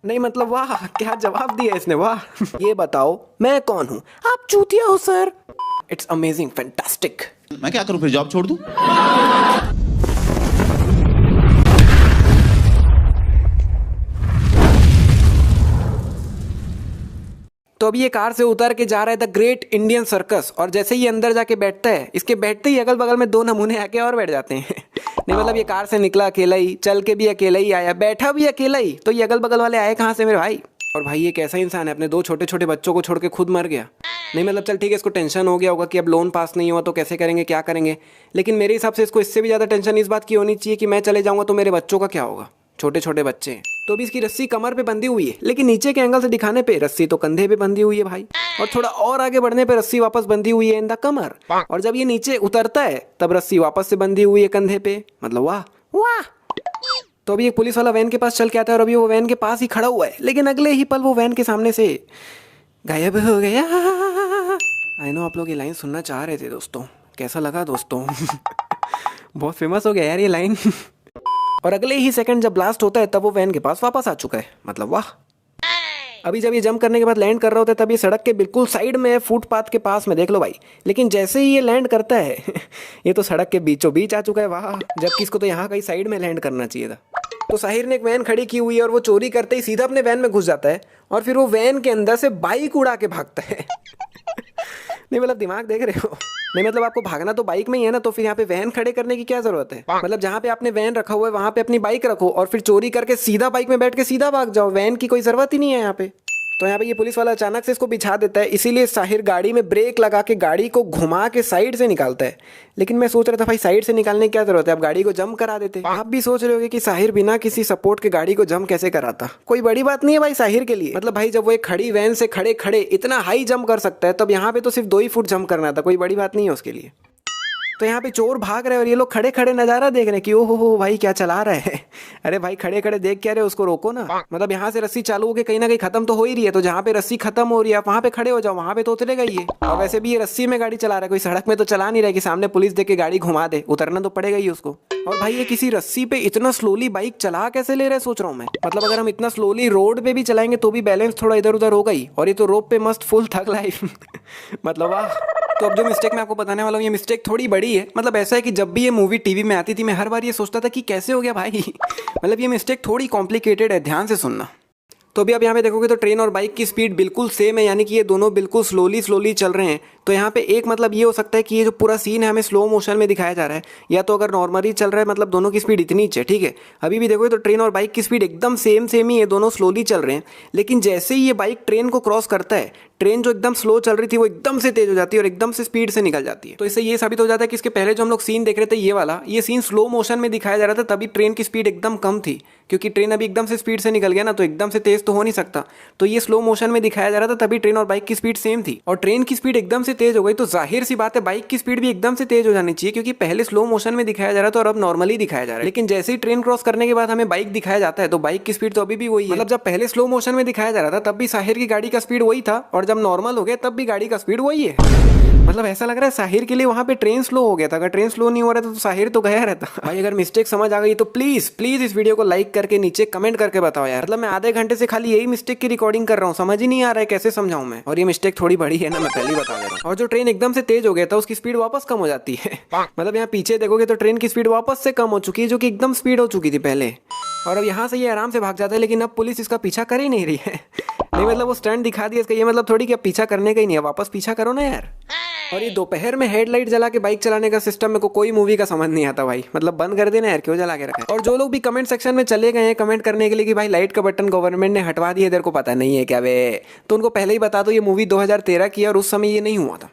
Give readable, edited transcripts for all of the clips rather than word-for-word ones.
नहीं मतलब वाह, क्या जवाब दिया इसने, वाह। ये बताओ मैं कौन हूँ? आप चूतिया हो सर। It's amazing, fantastic. मैं क्या करूं फिर, जॉब छोड़ दूं? तो अभी ये कार से उतर के जा रहा है द ग्रेट इंडियन सर्कस, और जैसे ही अंदर जाके बैठता है, इसके बैठते ही अगल बगल में दो नमूने आके और बैठ जाते हैं। नहीं मतलब ये कार से निकला अकेला ही, चल के भी अकेला ही आया, बैठा भी अकेला ही, तो ये अगल बगल वाले आए कहाँ से मेरे भाई? और भाई ये कैसा इंसान है, अपने दो छोटे छोटे बच्चों को छोड़ के खुद मर गया। नहीं मतलब चल ठीक है, इसको टेंशन हो गया होगा कि अब लोन पास नहीं हुआ तो कैसे करेंगे, क्या करेंगे, लेकिन मेरे हिसाब से इसको इससे भी ज़्यादा टेंशन इस बात की होनी चाहिए कि मैं चले जाऊँगा तो मेरे बच्चों का क्या होगा, छोटे छोटे बच्चे हैं। तो भी इसकी रस्सी कमर पे बंधी हुई है, लेकिन नीचे के एंगल से दिखाने पे रस्सी तो कंधे पे बंधी हुई है भाई, और थोड़ा और आगे बढ़ने पे रस्सी वापस बंधी हुई है इन द कमर, और जब ये नीचे उतरता है तब रस्सी वापस से बंधी हुई है कंधे पे। मतलब वाह वाह। तो अभी एक पुलिस वाला वैन के पास चल के आता है, और अभी वो वैन के पास ही खड़ा हुआ है, लेकिन अगले ही पल वो वैन के सामने से गायब हो गया। आई नो आप लोग ये लाइन सुनना चाह रहे थे दोस्तों, कैसा लगा दोस्तों? बहुत फेमस हो गया यार ये लाइन। और अगले ही सेकंड जब ब्लास्ट होता है तब वो वैन के पास वापस आ चुका है। मतलब वाह। अभी जब ये जंप करने के बाद लैंड कर रहा होता है तब ये सड़क के बिल्कुल साइड में है, फुटपाथ के पास में, देख लो भाई, लेकिन जैसे ही ये लैंड करता है ये तो सड़क के बीचों बीच आ चुका है, वाह। जबकि इसको तो यहाँ कहीं साइड में लैंड करना चाहिए था। तो साहिर ने एक वैन खड़ी की हुई है और वो चोरी करते ही सीधा अपने वैन में घुस जाता है, और फिर वो वैन के अंदर से बाइक उड़ा के भागता है। नहीं मतलब दिमाग देख रहे हो? नहीं मतलब आपको भागना तो बाइक में ही है ना, तो फिर यहाँ पे वैन खड़े करने की क्या जरूरत है? मतलब जहाँ पे आपने वैन रखा हुआ है वहां पे अपनी बाइक रखो, और फिर चोरी करके सीधा बाइक में बैठ के सीधा भाग जाओ, वैन की कोई जरूरत ही नहीं है यहाँ पे। तो यहाँ पे ये पुलिस वाला अचानक से इसको बिछा देता है, इसीलिए साहिर गाड़ी में ब्रेक लगा के गाड़ी को घुमा के साइड से निकालता है। लेकिन मैं सोच रहा था भाई साइड से निकालने की क्या जरूरत है, आप गाड़ी को जंप करा देते। आप भी सोच रहे होगे कि साहिर बिना किसी सपोर्ट के गाड़ी को जंप कैसे कराता, कोई बड़ी बात नहीं है भाई साहिर के लिए। मतलब भाई जब वो एक खड़ी वैन से खड़े खड़े इतना हाई जंप कर सकता है, तब यहाँ पे तो सिर्फ 2 ही फुट जंप करना था, कोई बड़ी बात नहीं है उसके लिए। तो यहाँ पे चोर भाग रहे हैं और ये लोग खड़े खड़े नजारा देख रहे हैं कि ओहो हो भाई क्या चला रहा है। अरे भाई खड़े खड़े देख क्या रहे, उसको रोको ना। मतलब यहाँ से रस्सी चालू होकर कहीं ना कहीं खत्म तो हो ही रही है, तो जहाँ पे रस्सी खत्म हो रही है आप वहाँ पे खड़े हो जाओ, वहाँ पे तो उतरेगा ये। और वैसे भी ये रस्सी में गाड़ी चला रहा है, कोई सड़क में तो चला नहीं रहा कि सामने पुलिस देख के गाड़ी घुमा दे, उतरना तो पड़ेगा ही उसको। और भाई ये किसी रस्सी पे इतना स्लोली बाइक चला कैसे ले रहे हैं सोच रहा हूँ मैं। मतलब अगर हम इतना स्लोली रोड पे भी चलाएंगे तो भी बैलेंस थोड़ा इधर उधर होगा ही, और ये तो रोड पे मस्त फुल थक लाइफ। मतलब वाह। तो अब जो मिस्टेक मैं आपको बताने वाला हूँ ये मिस्टेक थोड़ी बड़ी है। मतलब ऐसा है कि जब भी ये मूवी टीवी में आती थी मैं हर बार ये सोचता था कि कैसे हो गया भाई। मतलब ये मिस्टेक थोड़ी कॉम्प्लिकेटेड है, ध्यान से सुनना। तो अभी आप यहाँ पे देखोगे तो ट्रेन और बाइक की स्पीड बिल्कुल सेम है, यानी कि ये दोनों बिल्कुल स्लोली स्लोली चल रहे हैं। तो यहाँ पे एक मतलब ये हो सकता है कि ये जो पूरा सीन है हमें स्लो मोशन में दिखाया जा रहा है, या तो अगर नॉर्मली चल रहा है मतलब दोनों की स्पीड इतनी ही है, ठीक है। अभी भी देखोगे तो ट्रेन और बाइक की स्पीड एकदम सेम सेम ही है, दोनों स्लोली चल रहे हैं। लेकिन जैसे ही ये बाइक ट्रेन को क्रॉस करता है, ट्रेन जो एकदम स्लो चल रही थी वो एकदम से तेज हो जाती है और एकदम से स्पीड से निकल जाती है। तो इससे ये साबित हो जाता है कि इसके पहले जो हम लोग सीन देख रहे थे ये वाला, ये सीन स्लो मोशन में दिखाया जा रहा था, तभी ट्रेन की स्पीड एकदम कम थी, क्योंकि ट्रेन अभी एकदम से स्पीड से निकल गया ना, तो एकदम से तेज तो हो नहीं सकता। तो ये स्लो मोशन में दिखाया जा रहा था, तभी ट्रेन और बाइक की स्पीड सेम थी। और ट्रेन की स्पीड एकदम से तेज हो गई तो जाहिर सी बात है बाइक की स्पीड भी एकदम से तेज हो जानी चाहिए, क्योंकि पहले स्लो मोशन में दिखाया जा रहा था और अब नॉर्मली दिखाया जा रहा है। लेकिन जैसे ही ट्रेन क्रॉस करने के बाद हमें बाइक दिखाया जाता है तो बाइक की स्पीड तो अभी भी वही है। मतलब जब पहले स्लो मोशन में दिखाया जा रहा था तब भी साहिर की गाड़ी का स्पीड वही था, और जब नॉर्मल हो गया तब भी गाड़ी का स्पीड वही है। मतलब ऐसा लग रहा है साहिर के लिए वहां पे ट्रेन स्लो हो गया था, अगर ट्रेन स्लो नहीं हो रहा था तो साहिर तो गया रहता। भाई अगर मिस्टेक समझ आ गई तो प्लीज प्लीज इस वीडियो को लाइक करके नीचे कमेंट करके बताओ यार। मतलब मैं आधे घंटे से खाली यही मिस्टेक की रिकॉर्डिंग कर रहा हूँ, समझ ही नहीं आ रहा है कैसे समझाऊं मैं। और ये मिस्टेक थोड़ी बड़ी है ना, मैं पहले ही बता दे रहा हूँ। और जो ट्रेन एकदम से तेज हो गया था उसकी स्पीड वापस कम हो जाती है। मतलब यहाँ पीछे देखोगे तो ट्रेन की स्पीड वापस से कम हो चुकी है, जो कि एकदम स्पीड हो चुकी थी पहले। और अब यहाँ से ये आराम से भाग जाता है, लेकिन अब पुलिस इसका पीछा कर ही नहीं रही है। नहीं मतलब वो स्टंट दिखा दिया इसका, ये मतलब थोड़ी कि अब पीछा करने का ही नहीं है, वापस पीछा करो ना यार। और ये दोपहर में हेडलाइट जला के बाइक चलाने का सिस्टम मेरे को कोई मूवी का समझ नहीं आता भाई। मतलब बंद कर देना यार, क्यों जला के रखा है। और जो लोग भी कमेंट सेक्शन में चले गए हैं कमेंट करने के लिए कि भाई लाइट का बटन गवर्नमेंट ने हटवा दिया, तेरे को पता नहीं है क्या वे, तो उनको पहले ही बता दो ये मूवी 2013 की है और उस समय ये नहीं हुआ था।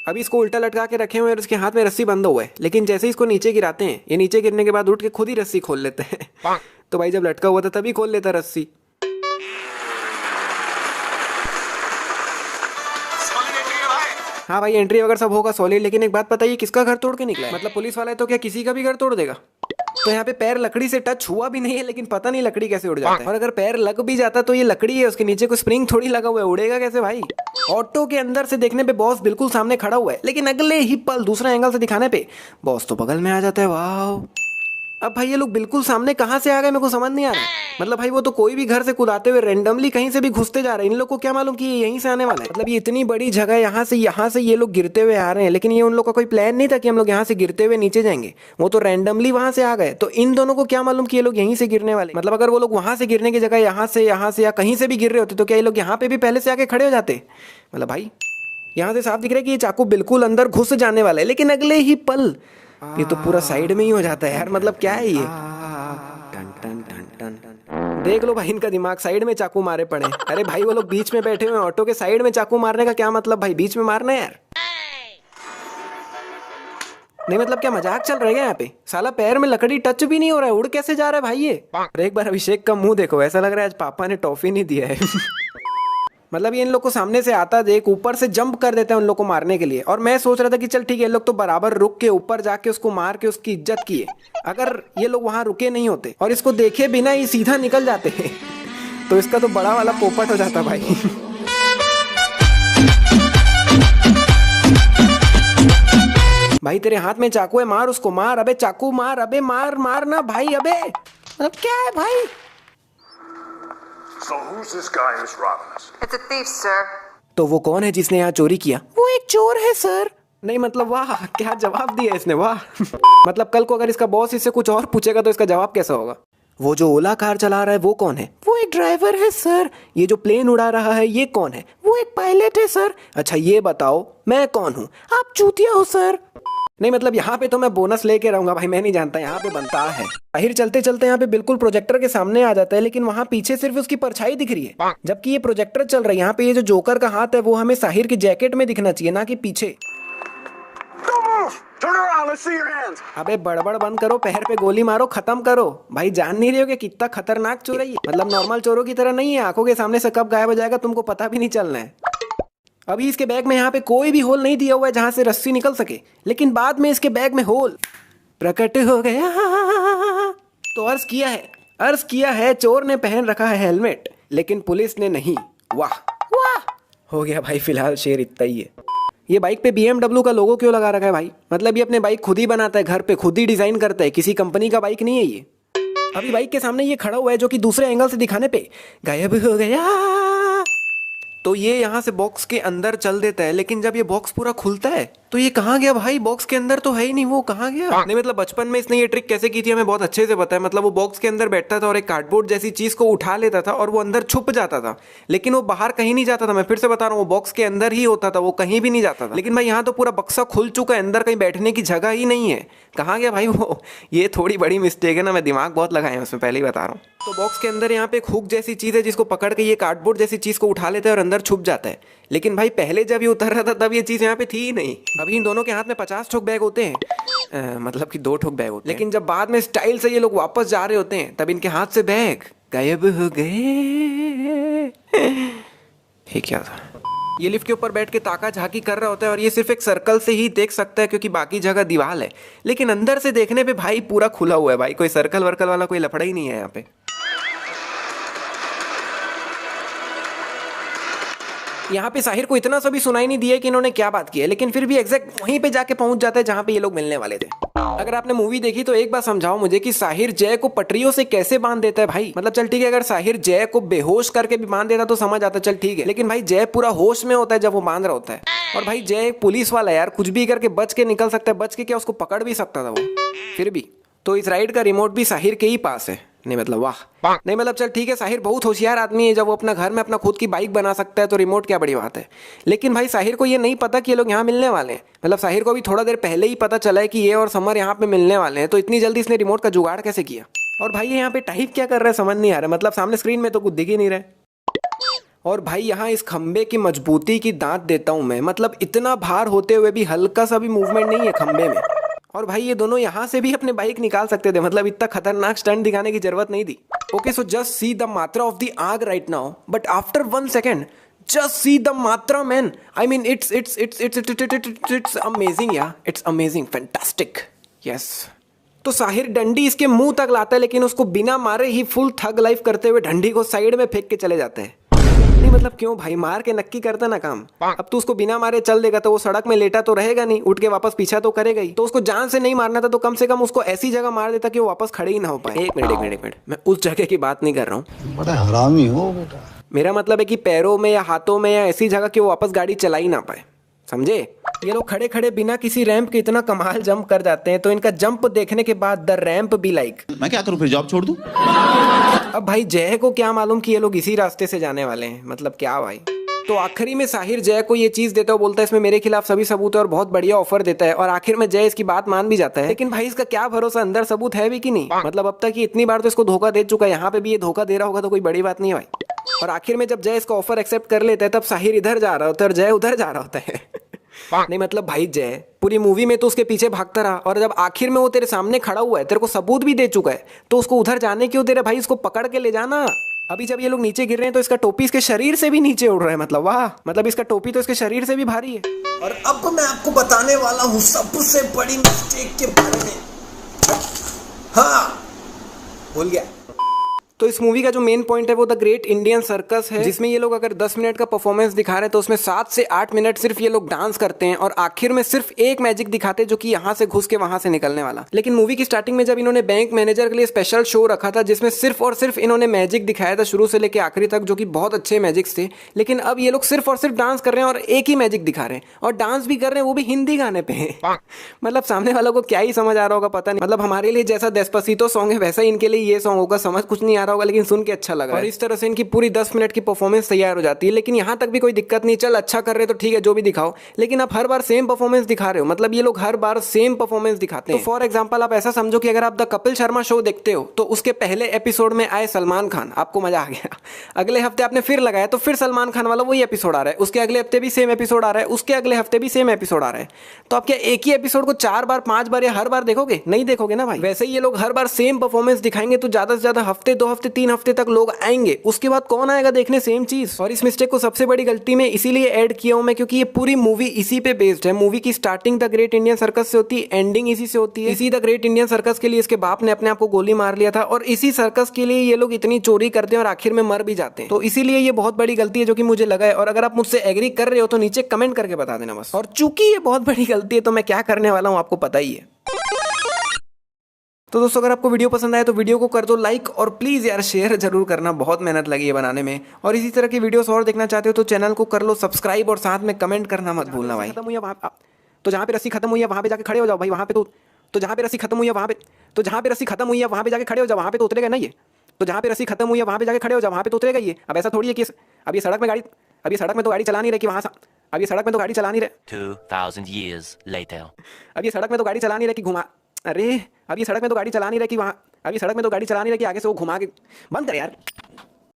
अभी इसको उल्टा लटका के रखे हुए और इसके हाथ में रस्सी बंधा हुआ है, लेकिन जैसे ही इसको नीचे गिराते हैं ये नीचे गिरने के बाद उठ के खुद ही रस्सी खोल लेते हैं। तो भाई जब लटका हुआ था तभी खोल लेता रस्सी। हाँ भाई एंट्री वगैरह सब होगा सॉलिड, लेकिन एक बात बताइए किसका घर तोड़ के निकला है? मतलब पुलिस वाला है तो क्या किसी का भी घर तोड़ देगा? तो यहाँ पे पैर लकड़ी से टच हुआ भी नहीं है, लेकिन पता नहीं लकड़ी कैसे उड़ जाता है। और अगर पैर लग भी जाता तो ये लकड़ी है, उसके नीचे कोई स्प्रिंग थोड़ी लगा हुआ है, उड़ेगा कैसे भाई? ऑटो के अंदर से देखने पे बॉस बिल्कुल सामने खड़ा हुआ है, लेकिन अगले ही पल दूसरा एंगल से दिखाने पे बॉस तो बगल में आ जाता है। वाह अब भाई ये लोग बिल्कुल सामने कहाँ से आ गए, मेरे को समझ नहीं आ रहा है। मतलब भाई वो तो कोई भी घर से कुदाते हुए रेंडमली कहीं से भी घुसते जा रहे हैं। इन लोग को क्या मालूम कि ये यहीं से आने वाला है। मतलब ये इतनी बड़ी जगह, यहाँ से ये लोग गिरते हुए आ रहे हैं, लेकिन ये उन लोग का कोई प्लान नहीं था कि हम लोग यहाँ से गिरते हुए नीचे जाएंगे। वो तो रैंडमली वहां से आ गए। तो इन दोनों को क्या मालूम कि ये लोग यहीं से गिरने वाले। मतलब अगर वो लोग वहां से गिरने की जगह यहाँ से या कहीं से भी गिर रहे होते तो क्या ये लोग यहाँ पे भी पहले से आके खड़े हो जाते। मतलब भाई यहाँ से साफ दिख रहा है कि ये चाकू बिल्कुल अंदर घुस जाने वाला है, लेकिन अगले ही पल ये तो पूरा साइड में ही हो जाता है यार। मतलब क्या है ये। टन टन टन टन। देख लो भाई इनका दिमाग, साइड में चाकू मारे पड़े। अरे भाई वो लोग बीच में बैठे हुए, ऑटो के साइड में चाकू मारने का क्या मतलब भाई, बीच में मारना है यार। नहीं मतलब क्या मजाक चल रहा है यहाँ पे। साला पैर में लकड़ी टच भी नहीं हो रहा है, उड़ कैसे जा रहा है भाई ये। और एक बार अभिषेक का मुंह देखो, ऐसा लग रहा है आज पापा ने टॉफी नहीं दिया है। मतलब ये इन लोग को सामने से आता देख ऊपर से जंप कर देता है उन लोग को मारने के लिए। और मैं सोच रहा था कि चल ठीक है, ये लोग तो बराबर रुक के ऊपर जाके उसको मार के उसकी इज्जत किए। अगर ये लोग वहां रुके नहीं होते और इसको देखे बिना ही सीधा निकल जाते तो इसका तो बड़ा वाला पोपट हो जाता भाई। भाई तेरे हाथ में चाकू है, मार उसको, मार अबे, चाकू मार अबे, मार ना भाई अबे। मतलब क्या है भाई। So who's this guy who's robbing us? It's a thief, sir. तो वो कौन है जिसने यहाँ चोरी किया? वो एक चोर है सर। नहीं मतलब वाह क्या जवाब दिया इसने, वाह। मतलब कल को अगर इसका बॉस इससे कुछ और पूछेगा तो इसका जवाब कैसा होगा। वो जो ओला कार चला रहा है वो कौन है? वो एक ड्राइवर है सर। ये जो प्लेन उड़ा रहा है ये कौन है? वो एक पायलट है सर। अच्छा ये बताओ मैं कौन हूँ? आप चूतिया हो सर। नहीं मतलब यहाँ पे तो मैं बोनस लेके रहूंगा भाई, मैं नहीं जानता, यहाँ पे बनता है। ताहिर चलते चलते यहाँ पे बिल्कुल प्रोजेक्टर के सामने आ जाता है, लेकिन वहाँ पीछे सिर्फ उसकी परछाई दिख रही है, जबकि ये प्रोजेक्टर चल रहा है। यहाँ पे ये जो जोकर का हाथ है वो हमें साहिर की जैकेट में दिखना चाहिए, ना कि पीछे। अबे बड़बड़ बंद करो, पैर पे गोली मारो, खत्म करो भाई। जान नहीं रहे हो कि कितना खतरनाक चोर है ये। मतलब नॉर्मल चोरों की तरह नहीं है, आंखों के सामने से कब गायब हो जाएगा तुमको पता भी नहीं चलना है। अभी इसके बैग में यहाँ पे कोई भी होल नहीं दिया हुआ है जहां से रस्सी निकल सके, लेकिन बाद में इसके बैग में होल प्रकट हो गया। तो अर्ज किया है चोर ने पहन रखा है हेलमेट, लेकिन पुलिस ने नहीं। वाह वाह हो गया भाई, फिलहाल शेर इतना ही है। ये बाइक पे BMW का लोगो क्यों लगा रखा है भाई? मतलब ये अपने बाइक खुद ही बनाता है, घर पे खुद ही डिजाइन करता है, किसी कंपनी का बाइक नहीं है ये। अभी बाइक के सामने ये खड़ा हुआ है जो कि दूसरे एंगल से दिखाने पे गायब हो गया। तो ये यहाँ से बॉक्स के अंदर चल देता है, लेकिन जब ये बॉक्स पूरा खुलता है तो ये कहाँ गया भाई? बॉक्स के अंदर तो है ही नहीं, वो कहाँ गया? नहीं मतलब बचपन में इसने ये ट्रिक कैसे की थी हमें बहुत अच्छे से पता है। मतलब वो बॉक्स के अंदर बैठता था और एक कार्डबोर्ड जैसी चीज को उठा लेता था और वो अंदर छुप जाता था, लेकिन वो बाहर कहीं नहीं जाता था। मैं फिर से बता रहा हूँ, वो बॉक्स के अंदर ही होता था, वो कहीं भी नहीं जाता था। लेकिन भाई यहाँ तो पूरा बक्सा खुल चुका है, अंदर कहीं बैठने की जगह ही नहीं है। कहाँ गया भाई वो? ये थोड़ी बड़ी मिस्टेक है ना, मैं दिमाग बहुत लगाया उसमें, पहले ही बता रहा हूँ। तो बॉक्स के अंदर यहाँ पे एक हुक जैसी चीज है जिसको पकड़ के ये कार्डबोर्ड जैसी चीज को उठा लेता है और अंदर छुप जाता है। लेकिन भाई पहले जब ये उतर रहा था तब ये चीज यहाँ पे थी ही नहीं। अभी इन दोनों के हाथ में 50 ठोक बैग होते हैं, मतलब कि 2 ठोक बैग होते हैं। लेकिन जब बाद में स्टाइल से ये लोग वापस जा रहे होते हैं तब इनके हाथ से बैग गायब हो गए। ये क्या था? ये लिफ्ट के ऊपर बैठ के ताका झाकी कर रहा होता है और ये सिर्फ एक सर्कल से ही देख सकता है क्योंकि बाकी जगह दीवार है, लेकिन अंदर से देखने पे भाई पूरा खुला हुआ है भाई। कोई सर्कल वर्कल वाला कोई लफड़ा ही नहीं है यहाँ पे। यहाँ पे साहिर को इतना सा भी सुनाई नहीं दिया कि इन्होंने क्या बात की है, लेकिन फिर भी एग्जैक्ट वहीं पे जाके पहुंच जाता है जहाँ पे ये लोग मिलने वाले थे। अगर आपने मूवी देखी तो एक बार समझाओ मुझे कि साहिर जय को पटरियों से कैसे बांध देता है भाई। मतलब चल ठीक है, अगर साहिर जय को बेहोश करके भी बांध देता तो समझ आता, चल ठीक है, लेकिन भाई जय पूरा होश में होता है जब वो बांध रहा होता है। और भाई जय एक पुलिस वाला यार, कुछ भी करके बच के निकल सकता है, बच के क्या उसको पकड़ भी सकता था वो फिर भी। तो इस राइड का रिमोट भी साहिर के ही पास है। नहीं मतलब वाह, नहीं मतलब चल ठीक है, साहिर बहुत होशियार आदमी है, जब वो अपना घर में अपना खुद की बाइक बना सकता है तो रिमोट क्या बड़ी बात है। लेकिन भाई साहिर को ये नहीं पता कि ये लोग यहाँ मिलने वाले हैं। मतलब साहिर को भी थोड़ा देर पहले ही पता चला है कि ये और समर यहाँ पे मिलने वाले हैं, तो इतनी जल्दी इसने रिमोट का जुगाड़ कैसे किया? और भाई ये यहाँ पे टाइप क्या कर रहा है समझ नहीं आ रहा। मतलब सामने स्क्रीन में तो कुछ दिख ही नहीं रहा। और भाई यहाँ इस खंबे की मजबूती की दांत देता हूँ मैं। मतलब इतना भार होते हुए भी हल्का सा भी मूवमेंट नहीं है खंबे में। और भाई ये दोनों यहाँ से भी अपने बाइक निकाल सकते थे, मतलब इतना खतरनाक स्टंट दिखाने की जरूरत नहीं थी। Okay so just see the मात्रा ऑफ द आग right now, but after 1 second just see the मात्रा man. I mean it's amazing या इट्स अमेजिंग, फैंटास्टिक, यस। तो साहिर डंडी इसके मुंह तक लाता है, लेकिन उसको बिना मारे ही फुल थग लाइफ करते हुए डंडी को साइड में फेंक के चले जाते हैं। नहीं मतलब क्यों भाई, मार के नक्की करता ना काम। अब तू उसको बिना मारे चल देगा तो वो सड़क में लेटा तो रहेगा नहीं, उठ के वापस पीछा तो करेगा ही। तो उसको जान से नहीं मारना था तो कम से कम उसको ऐसी जगह मार देता कि वो वापस खड़े ही ना हो पाए। एक मिनट, मैं उस जगह की बात नहीं कर रहा हूँ। बड़ा हरामी हो बेटा। मेरा मतलब है कि पैरों में या हाथों में या ऐसी जगह कि वो वापस गाड़ी चला ही ना पाए, समझे। ये लोग खड़े खड़े बिना किसी रैंप के इतना कमाल जंप कर जाते हैं, तो इनका जंप देखने के बाद द रैंप बी लाइक। मैं क्या करूं फिर, जॉब छोड़ दूं? अब भाई जय को क्या मालूम कि ये लोग इसी रास्ते से जाने वाले हैं, मतलब क्या भाई। तो आखिरी में साहिर जय को ये चीज देता है, बोलता है इसमें मेरे खिलाफ सभी सबूत है और बहुत बढ़िया ऑफर देता है, और आखिर में जय इसकी बात मान भी जाता है। लेकिन भाई इसका क्या भरोसा, अंदर सबूत है भी कि नहीं। मतलब अब तक ये इतनी बार तो इसको धोखा दे चुका है, यहाँ पे भी ये धोखा दे रहा होगा तो कोई बड़ी बात नहीं है भाई। और आखिर में जब जय इसका ऑफर एक्सेप्ट कर लेता है तब साहिर इधर जा रहा होता है और जय उधर जा रहा होता है। नहीं मतलब भाई जय पूरी मूवी में तो उसके पीछे भागता रहा, और जब आखिर में वो तेरे सामने खड़ा हुआ है, तेरे को सबूत भी दे चुका है, तो उसको उधर जाने क्यों दे रहा भाई, उसको पकड़ के ले जाना। अभी जब ये लोग नीचे गिर रहे हैं तो इसका टोपी इसके शरीर से भी नीचे उड़ रहा है, मतलब वाह, मतलब इसका टोपी तो इसके शरीर से भी भारी है। और अब मैं आपको बताने वाला हूँ सबसे बड़ी मिस्टेक के बारे में। हाँ, भूल गया। तो इस मूवी का जो मेन पॉइंट है वो द ग्रेट इंडियन सर्कस है, जिसमें ये लोग अगर 10 मिनट का परफॉर्मेंस दिखा रहे हैं तो उसमें 7 से 8 मिनट सिर्फ ये लोग डांस करते हैं, और आखिर में सिर्फ एक मैजिक दिखाते हैं जो कि यहाँ से घुस के वहां से निकलने वाला। लेकिन मूवी की स्टार्टिंग में जब इन्होंने बैंक मैनेजर के लिए स्पेशल शो रखा था जिसमें सिर्फ और सिर्फ इन्होंने मैजिक दिखाया था शुरू से लेकर आखिरी तक, जो कि बहुत अच्छे मैजिक्स थे, लेकिन अब ये लोग सिर्फ और सिर्फ डांस कर रहे हैं और एक ही मैजिक दिखा रहे हैं, और डांस भी कर रहे हैं वो भी हिंदी गाने पे है। मतलब सामने वालों को क्या ही समझ आ रहा होगा पता नहीं। मतलब हमारे लिए जैसा डेस्पासितो सॉन्ग है वैसा इनके लिए ये सॉन्ग होगा, समझ कुछ नहीं आ रहा होगा लेकिन सुन के अच्छा लगा। और इस तरह से इनकी पूरी 10 मिनट की परफॉर्मेंस तैयार हो जाती है। लेकिन यहाँ तक भी कोई दिक्कत नहीं, चल अच्छा कर रहे तो ठीक है जो भी दिखाओ, लेकिन आप हर बार सेम परफॉर्मेंस दिखा रहे हो। मतलब ये लोग हर बार सेम परफॉर्मेंस दिखाते हैं। तो फॉर एग्जांपल आप ऐसा समझो कि अगर आप द कपिल शर्मा शो देखते हो तो उसके पहले एपिसोड में आए सलमान खान, आपको मजा आ गया। अगले हफ्ते आपने फिर लगाया तो फिर सलमान खान वाला वही एपिसोड आ रहा है, उसके अगले हफ्ते भी सेम एपिसोड आ रहा है, उसके अगले हफ्ते भी सेम एपिसोड आ रहा है। तो आप क्या एक ही एपिसोड को 4 बार 5 बार या हर बार देखोगे? नहीं देखोगे ना भाई। वैसे ही ये लोग हर बार सेम परफॉर्मेंस दिखाएंगे तो ज्यादा से ज्यादा हफ्ते 2 हफ्ते 3 हफ्ते तक लोग आएंगे, उसके बाद कौन आएगा देखने सेम चीज। और इस मिस्टेक को सबसे बड़ी गलती में इसीलिए ऐड किया हूं मैं क्योंकि ये पूरी मूवी इसी पे बेस्ड है। मूवी की starting the great Indian circus से होती है, एंडिंग इसी से होती है। इसी द ग्रेट इंडियन सर्कस के लिए इसके बाप ने अपने आप को गोली मार लिया था, और इसी सर्कस के लिए ये लोग इतनी चोरी करते हैं और आखिर में मर भी जाते हैं। तो इसीलिए ये बहुत बड़ी गलती है जो कि मुझे लगा है, और अगर आप मुझसे एग्री कर रहे हो तो नीचे कमेंट करके बता देना बस। और चूंकि ये बहुत बड़ी गलती है तो मैं क्या करने वाला हूँ आपको पता ही है। तो दोस्तों अगर आपको वीडियो पसंद आए तो वीडियो को कर दो लाइक, और प्लीज़ यार शेयर जरूर करना, बहुत मेहनत लगी है बनाने में। और इसी तरह की वीडियोस और देखना चाहते हो तो चैनल को कर लो सब्सक्राइब, और साथ में कमेंट करना मत भूलना भाई। खत्म हुई है वहाँ, तो जहाँ पे रस्सी खत्म हुई है वहाँ पे जाके खड़े हो जाओ भाई, वहाँ पे तो जहाँ पे रस्सी खत्म हुई है वहाँ पे, तो जहाँ पे रस्सी खत्म हुई है वहाँ पे जाके खड़े हो जाओ, वहाँ पे तो उतरेगा ना ये। तो जहाँ पे रस्सी खत्म हुई है वहाँ पे जाके खड़े हो जाओ, वहाँ पे तो उतरेगा ये। अब ऐसा थोड़ी है कि अब ये सड़क में गाड़ी, अब ये सड़क में तो गाड़ी चला नहीं रही कि वहाँ, अब ये सड़क में तो गाड़ी चला नहीं रहे 2000 years later. अब ये सड़क में तो गाड़ी चला नहीं रही कि घुमा, अरे अब ये सड़क में तो गाड़ी चला नहीं रही कि वहाँ, अब ये सड़क में तो गाड़ी चला नहीं रही कि आगे से वो घुमा के, बंद कर यार।